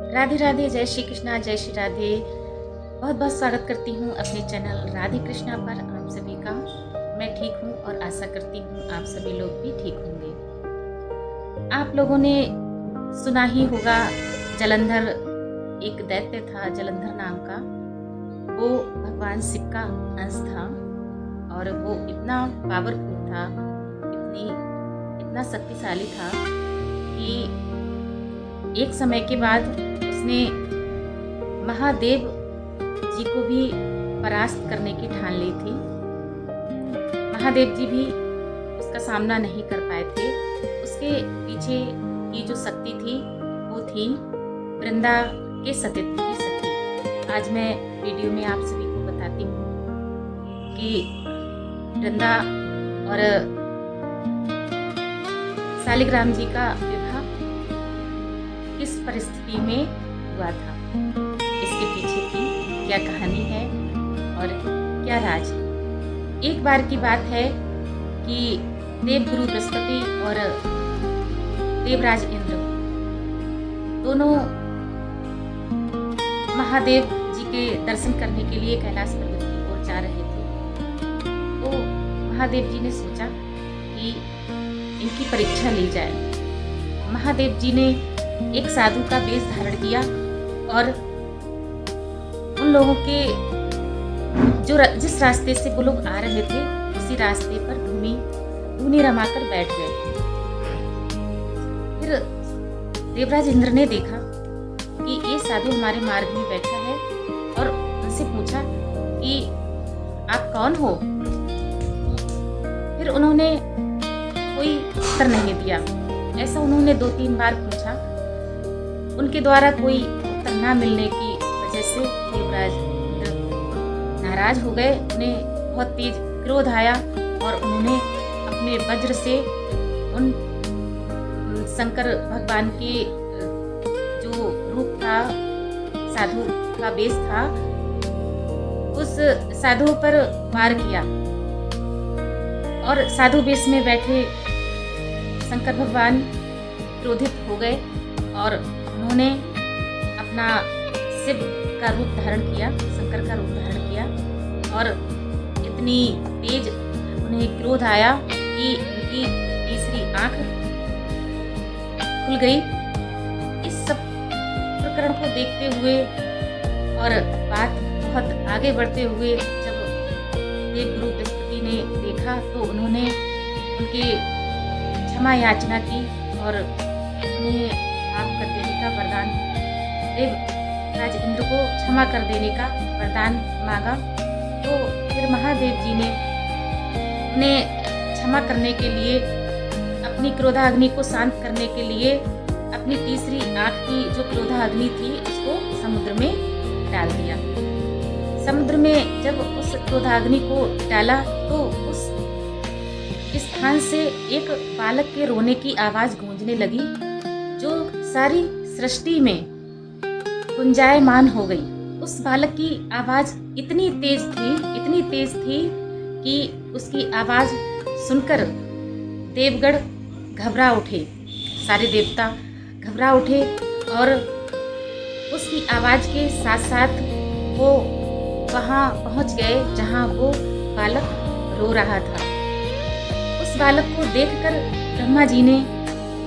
राधे राधे, जय श्री कृष्णा, जय श्री राधे। बहुत बहुत स्वागत करती हूँ अपने चैनल राधे कृष्णा पर आप सभी का। मैं ठीक हूँ और आशा करती हूँ आप सभी लोग भी ठीक होंगे। आप लोगों ने सुना ही होगा, जलंधर एक दैत्य था, जलंधर नाम का। वो भगवान शिव का अंश था और वो इतना पावरफुल था, इतना शक्तिशाली था कि एक समय के बाद उसने महादेव जी को भी परास्त करने की ठान ली थी। महादेव जी भी उसका सामना नहीं कर पाए थे। उसके पीछे की जो शक्ति थी वो थी वृंदा के सतीत्व की शक्ति। आज मैं वीडियो में आप सभी को बताती हूँ कि वृंदा और शालिग्राम जी का विवाह किस परिस्थिति में हुआ था, इसके पीछे की क्या कहानी है और क्या राज है। एक बार की बात है कि देवगुरु बृहस्पति और देवराज इंद्र दोनों महादेव जी के दर्शन करने के लिए कैलाश पर्वत की ओर जा रहे थे। तो महादेव जी ने सोचा कि इनकी परीक्षा ली जाए। महादेव जी ने एक साधु का वेश धारण किया और उन लोगों के जिस रास्ते से वो लोग आ रहे थे उसी रास्ते पर धूनी रमाकर बैठ गए। फिर देवराज इंद्र ने देखा कि ये साधु हमारे मार्ग में बैठा है और उनसे पूछा कि आप कौन हो। फिर उन्होंने कोई उत्तर नहीं दिया। ऐसा उन्होंने 2-3 बार पूछा। उनके द्वारा कोई उत्तर न मिलने की वजह से देवराज इंद्र नाराज हो गए। उन्हें बहुत तेज क्रोध आया और उन्होंने अपने वज्र से उन शंकर भगवान के जो रूप था, साधु का वेश था, उस साधु पर वार किया और साधु वेश में बैठे शंकर भगवान क्रोधित हो गए और उन्होंने अपना शिव का रूप धारण किया, शंकर का रूप धारण किया और इतनी तेज उन्हें क्रोध आया कि उनकी तीसरी आंख खुल गई। इस सब प्रकरण को देखते हुए और बात बहुत आगे बढ़ते हुए जब देवगुरु बृहस्पति ने देखा तो उन्होंने उनके क्षमा याचना की और उन्हें माफ कर देने का वरदान, देवराज इंद्र को क्षमा कर देने का वरदान मांगा। तो फिर महादेव जी ने उन्हें क्षमा करने के लिए, अपनी क्रोधाग्नि को शांत करने के लिए अपनी तीसरी आंख की जो क्रोधाग्नि थी उसको समुद्र में डाल दिया। समुद्र में जब उस क्रोधाग्नि को डाला तो उस स्थान से एक बालक के रोने की आवाज गूंजने लगी जो सारी सृष्टि में गुंजायमान हो गई। उस बालक की आवाज इतनी तेज थी कि उसकी आवाज सुनकर देवगण घबरा उठे, सारे देवता घबरा उठे और उसकी आवाज के साथ साथ वो वहां पहुंच गए जहां वो बालक रो रहा था। उस बालक को देखकर ब्रह्मा जी ने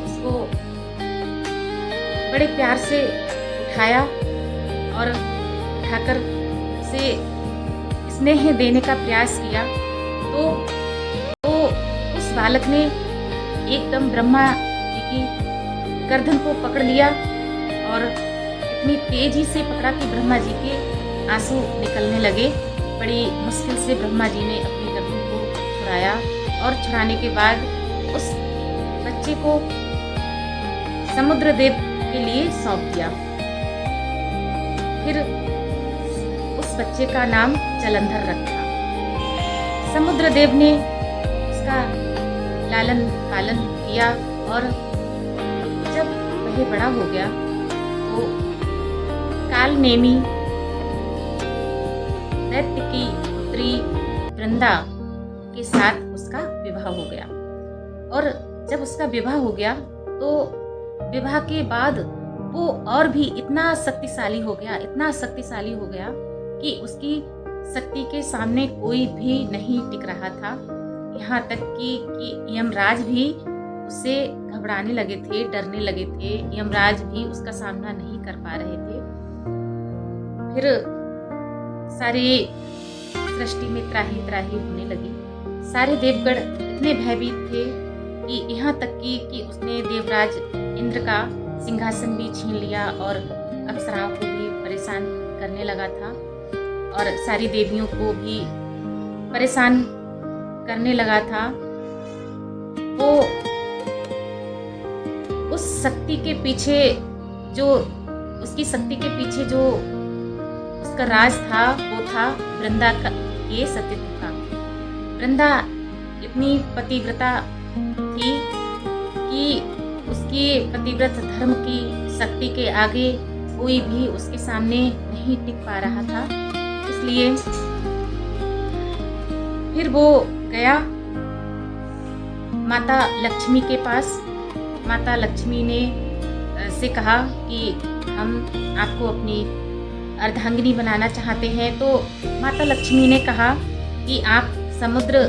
उसको बड़े प्यार से उठाया और उठाकर उसे स्नेह देने का प्रयास किया। तो उस बालक ने एकदम ब्रह्मा जी की गर्दन को पकड़ लिया और इतनी तेजी से पकड़ा कि ब्रह्मा जी के आंसू निकलने लगे। बड़ी मुश्किल से ब्रह्मा जी ने अपनी गर्दन को छुड़ाया और छुड़ाने के बाद उस बच्चे को समुद्र देव के लिए सौंप दिया। फिर उस बच्चे का नाम जलंधर रखा। समुद्र देव ने उसका लालन पालन किया और जब वह बड़ा हो गया तो कालनेमी दैत्य की पुत्री वृंदा के साथ उसका विवाह हो गया। और जब उसका विवाह हो गया तो विवाह के बाद वो और भी इतना शक्तिशाली हो गया कि उसकी शक्ति के सामने कोई भी नहीं टिक रहा था। यहाँ तक कि यमराज भी उससे घबराने लगे थे, डरने लगे थे। यमराज भी उसका सामना नहीं कर पा रहे थे। फिर सारे सृष्टि में त्राही त्राही होने लगी। सारे देवगण इतने भयभीत थे कि यहाँ तक कि उसने देवराज इंद्र का सिंहासन भी छीन लिया और अप्सराओं को भी परेशान करने लगा था और सारी देवियों को भी परेशान करने लगा था। वो उस शक्ति के पीछे जो उसका राज था वो था वृंदा का ये सतीत्व का। वृंदा इतनी पतिव्रता थी कि उसके पतिव्रत धर्म की शक्ति के आगे कोई भी उसके सामने नहीं टिक पा रहा था। इसलिए फिर वो गया माता लक्ष्मी के पास। माता लक्ष्मी ने से कहा कि हम आपको अपनी अर्धांगिनी बनाना चाहते हैं। तो माता लक्ष्मी ने कहा कि आप समुद्र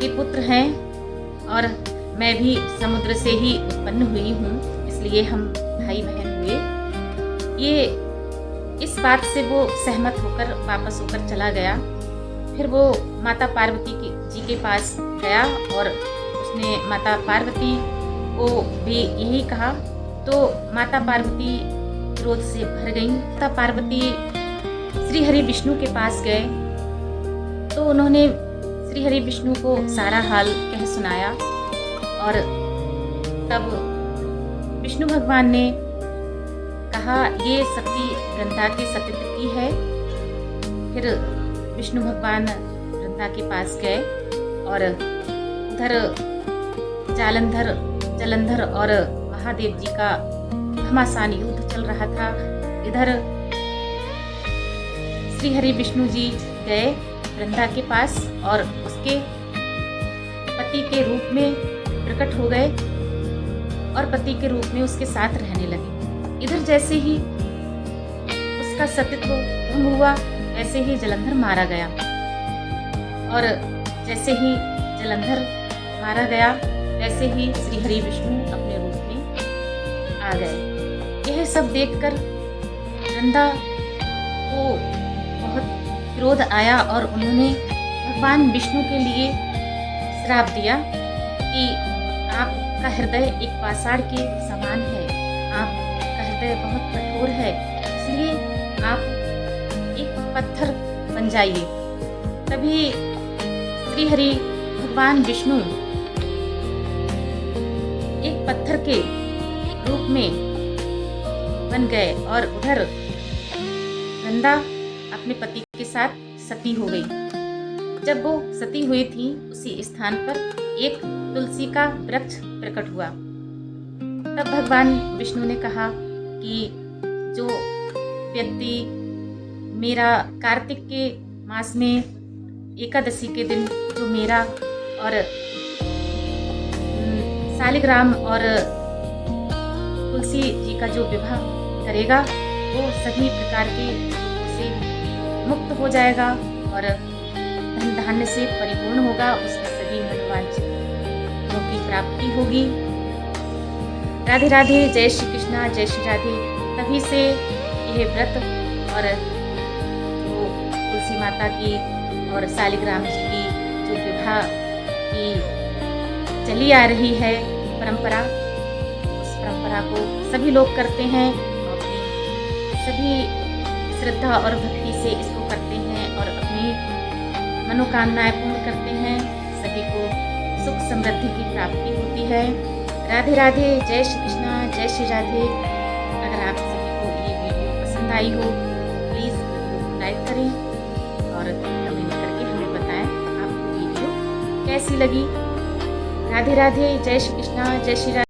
के पुत्र हैं और मैं भी समुद्र से ही उत्पन्न हुई हूँ, इसलिए हम भाई बहन हुए। ये इस बात से वो सहमत होकर वापस होकर चला गया। फिर वो माता पार्वती जी के पास गया और उसने माता पार्वती को भी यही कहा। तो माता पार्वती क्रोध से भर गई। माता पार्वती श्री हरि विष्णु के पास गए तो उन्होंने श्री हरि विष्णु को सारा हाल कह सुनाया और तब विष्णु भगवान ने कहा ये शक्ति वृंदा के सतीत्व की है। फिर विष्णु भगवान वृंदा के पास गए और उधर जालंधर और महादेव जी का घमासान युद्ध चल रहा था। इधर श्री हरि विष्णु जी गए वृंदा के पास और उसके पति के रूप में प्रकट हो गए और पति के रूप में उसके साथ रहने लगे। इधर जैसे ही उसका सतीत्व भंग हुआ वैसे ही जलंधर मारा गया और जैसे ही जलंधर मारा गया वैसे ही श्री हरि विष्णु अपने रूप में आ गए। यह सब देखकर वृंदा को बहुत क्रोध आया और उन्होंने भगवान विष्णु के लिए श्राप दिया कि आपका हृदय एक पाषाण के समान है, आपका हृदय बहुत कठोर है, इसलिए आप एक पत्थर बन जाइए। तभी श्री हरि भगवान विष्णु एक पत्थर के रूप में बन गए और उधर वृंदा अपने पति के साथ सती हो गई। जब वो सती हुई थी उसी स्थान पर एक तुलसी का वृक्ष प्रकट हुआ। तब भगवान विष्णु ने कहा कि जो व्यक्ति मेरा कार्तिक के मास में एकादशी के दिन जो मेरा और शालिग्राम और तुलसी जी का जो विवाह करेगा वो सभी प्रकार के रोगों से मुक्त हो जाएगा और धन धान्य से परिपूर्ण होगा, उसके सभी मनोवांछित फलों की प्राप्ति होगी। राधे राधे, जय श्री कृष्णा, जय श्री राधे। तभी से यह व्रत और जो तुलसी माता की और शालिग्राम जी की जो विवाह की चली आ रही है परंपरा, उस परंपरा को सभी लोग करते हैं, अपनी सभी श्रद्धा और भक्ति से इसको करते हैं और अपनी मनोकामनाएं पूर्ण करते हैं। सभी को सुख समृद्धि की प्राप्ति होती है। राधे राधे, जय श्री कृष्णा, जय श्री राधे। अगर आप सभी को ये वीडियो पसंद आई हो प्लीज़ वीडियो को लाइक करें और कमेंट करके हमें बताएं आपको वीडियो कैसी लगी। राधे राधे, जय श्री कृष्णा, जय श्री राधे।